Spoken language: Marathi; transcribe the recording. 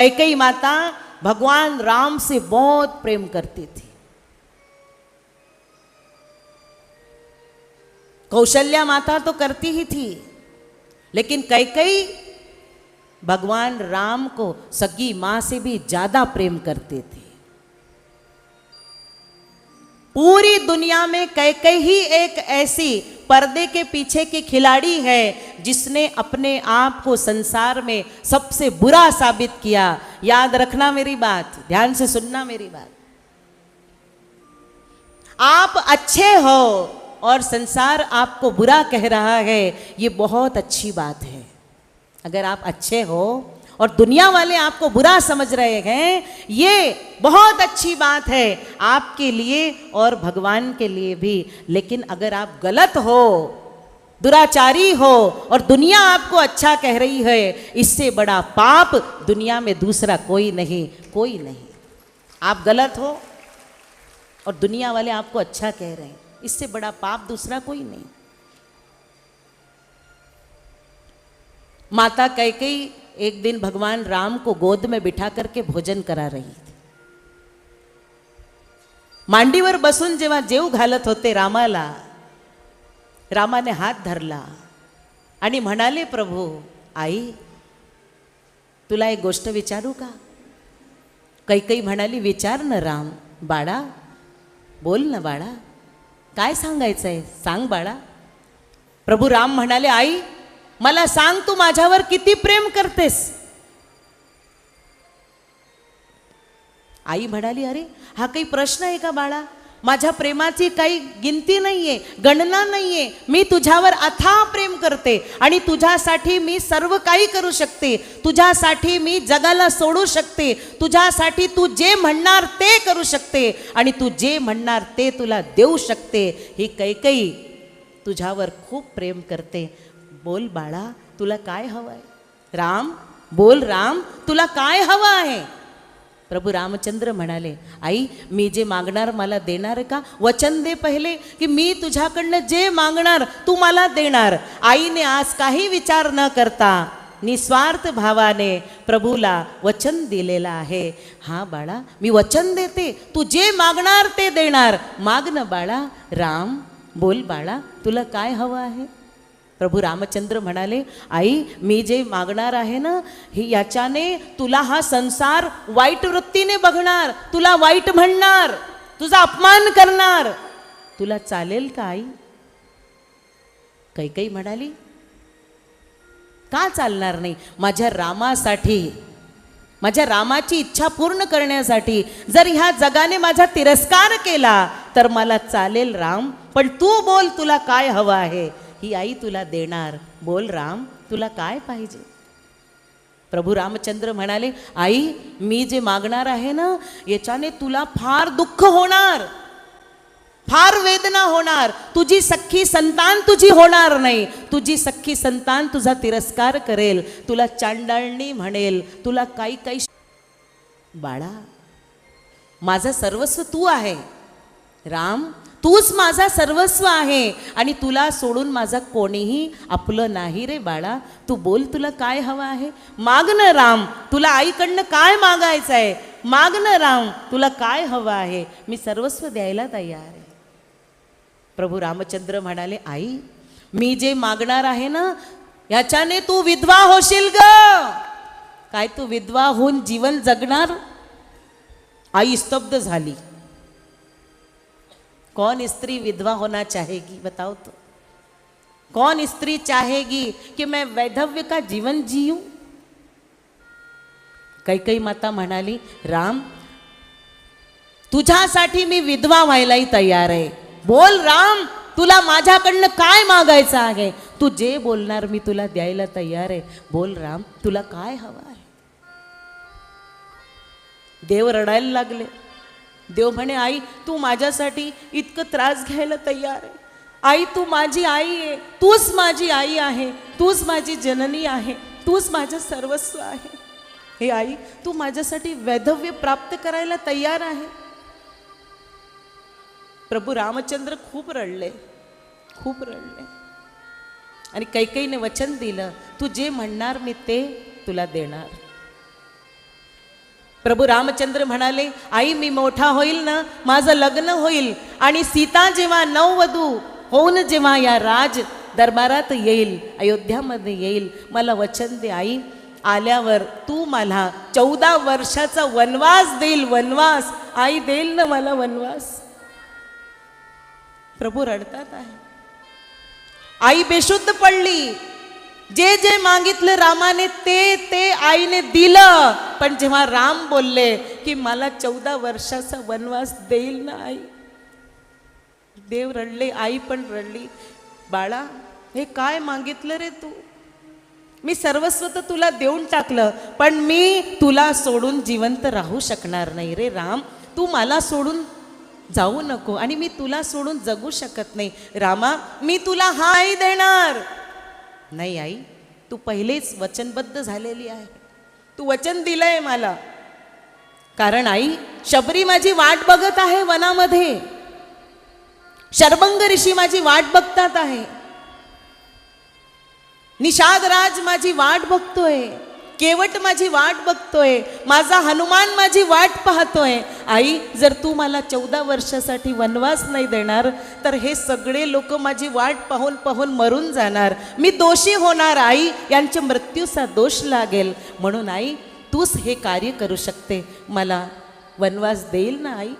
कैकेयी माता भगवान राम से बहुत प्रेम करती थी। कौशल्या माता तो करती ही थी, लेकिन कैकेयी भगवान राम को सगी मां से भी ज्यादा प्रेम करते थे। पूरी दुनिया में कैकेयी ही एक ऐसी पर्दे के पीछे की खिलाड़ी है जिसने अपने आप को संसार में सबसे बुरा साबित किया। याद रखना मेरी बात, ध्यान से सुनना मेरी बात। आप अच्छे हो और संसार आपको बुरा कह रहा है, ये बहुत अच्छी बात है। अगर आप अच्छे हो और दुनिया वाले आपको बुरा समझ रहे हैं, ये बहुत अच्छी बात है आपके लिए और भगवान के लिए भी। लेकिन अगर आप गलत हो, दुराचारी हो और दुनिया आपको अच्छा कह रही है, इससे बड़ा पाप दुनिया में दूसरा कोई नहीं, कोई नहीं। आप गलत हो और दुनिया वाले आपको अच्छा कह रहे हैं, इससे बड़ा पाप दूसरा कोई नहीं। माता कैकेयी एक दिन भगवान राम को गोद में बिठा करके भोजन करा रही थी। मांडीवर बसून जेव्हा जेव घालत होते रामाला, रामाने हात धरला आणि म्हणाले, प्रभू आई तुला एक गोष्ट विचारू का? कैकेयी म्हणाली, विचार न राम। बाळा बोल ना बाळा, काय सांगायचंय सांग बाळा। प्रभू राम म्हणाले, आई मला सांग तू माझ्यावर किती प्रेम करतेस? आई म्हणाली, अरे हा काही प्रश्न आहे का बाळा? माझ्या प्रेमाची काही गिनती नाहीये, गणना नाहीये। मी तुझ्यावर अथाह प्रेम करते आणि तुझ्यासाठी मी सर्व काही करू शकते। तुझ्यासाठी मी जगाला सोडू शकते। तुझ्यासाठी तू जे म्हणणार ते करू शकते आणि तू जे म्हणणार ते तुला देऊ शकते। ही कैकेयी तुझ्यावर खूप प्रेम करते। बोल बाळा तुला काय हवं आहे? राम बोल, राम तुला काय हवं आहे? प्रभू रामचंद्र म्हणाले, आई मी जे मागणार मला देणार का? वचन दे पहिले की मी तुझ्याकडनं जे मागणार तू मला देणार। आईने आज काही विचार न करता निस्वार्थ भावाने प्रभूला वचन दिलेलं आहे। हा बाळा मी वचन देते, तू जे मागणार ते देणार। माग ना बाळा। राम बोल बाळा तुला काय हवं आहे? प्रभू रामचंद्र म्हणाले, आई मी जे मागणार आहे ना, ही याच्याने तुला हा संसार वाईट वृत्तीने बघणार, तुला वाईट म्हणणार, तुझा अपमान करणार, तुला चालेल का आई? कैकेयी म्हणाली, का चालणार नाही? माझ्या रामासाठी, माझ्या रामाची इच्छा पूर्ण करण्यासाठी जर ह्या जगाने माझा तिरस्कार केला तर मला चालेल राम, पण तू बोल तुला काय हवं आहे? ही आई तुला देणार। बोल राम तुला काय पाहिजे? प्रभू रामचंद्र म्हणाले, आई मी जे मागणार आहे ना, याच्याने तुला फार दुःख होणार, फार वेदना होणार। तुझी सख्खी संतान तुझी होणार नाही। तुझी सख्खी संतान तुझा तिरस्कार करेल, तुला चांडाळणी म्हणेल, तुला काही काही। बाळा माझं सर्वस्व तू आहे राम, तूच माझा सर्वस्व आहे आणि तुला सोडून माझा कोणीही आपलं नाही रे बाळा। तू बोल तुला काय हवं आहे? माग ना राम, तुला आईकडनं काय मागायचं आहे? माग ना राम, तुला काय हवं आहे? मी सर्वस्व द्यायला तयार आहे। प्रभू रामचंद्र म्हणाले, आई मी जे मागणार आहे ना, याच्याने तू विधवा होशील ग। काय तू विधवा होऊन जीवन जगणार? आई स्तब्ध झाली। कौन स्त्री विधवा होना चाहेगी बताओ तो? कौन स्त्री चाहेगी कि मैं वैधव्य का जीवन जीऊं? कैकेयी माता म्हणाली, राम तुझ्यासाठी मी विधवा व्हायलाही तयार आहे। बोल राम तुला माझ्याकडनं काय मागायचं आहे? तू जे बोलणार मी तुला द्यायला तयार आहे। बोल राम तुला काय हवं आहे? देव रडायला लागले। देव म्हणे, आई तू माझ्यासाठी इतकं त्रास घ्यायला तयार आहे? आई तू माझी आई आहे, तूच माझी आई आहे, तूच माझी जननी आहे, तूच माझं सर्वस्व आहे। हे आई तू माझ्यासाठी वैधव्य प्राप्त करायला तयार आहे? प्रभू रामचंद्र खूप रडले, खूप रडले आणि कैकेयीने वचन दिलं, तू जे म्हणणार मी ते तुला देणार। प्रभू रामचंद्र म्हणाले, आई मी मोठा होईल ना, माझं लग्न होईल आणि सीता जेव्हा नववधू होऊन जेव्हा या राज दरबारात येईल, अयोध्यामध्ये येईल, मला वचन दे आई, आल्यावर तू मला 14 वर्षाचा वनवास देईल. वनवास आई देईल ना मला वनवास. प्रभू रडतात आहे. आई बेशुद्ध पडली. जे जे मागितलं रामाने ते आईने दिलं. पण जेव्हा राम बोलले की मला 14 वर्षाचा वनवास देईल ना आई, देव रडले, आई पण रडली. बाळा हे काय मागितलं रे तू? मी सर्वस्व तर तुला देऊन टाकलं, पण मी तुला सोडून जिवंत राहू शकणार नाही रे राम. तू मला सोडून जाऊ नको आणि मी तुला सोडून जगू शकत नाही. रामा मी तुला हाय देणार. नाही आई, तू पहिलेच वचनबद्ध झालेली आहे. तू वचन दिलंय मला. कारण आई शबरी माझी वाट बघत आहे वनामध्ये. शर्भंग ऋषी माझी वाट बघतात आहे. निषादराज माझी वाट बघतोय. केवट माझी वाट बघतोय. माझा हनुमान माझी वाट पाहतोय. आई जर तू मला 14 वर्षासाठी वनवास नाही देणार तर हे सगळे लोक माझी वाट पाहून पाहून मरून जाणार. मी दोषी होणार आई. यांच्या मृत्यूचा दोष लागेल. म्हणून आई तूच हे कार्य करू शकते. मला वनवास देईल ना आई?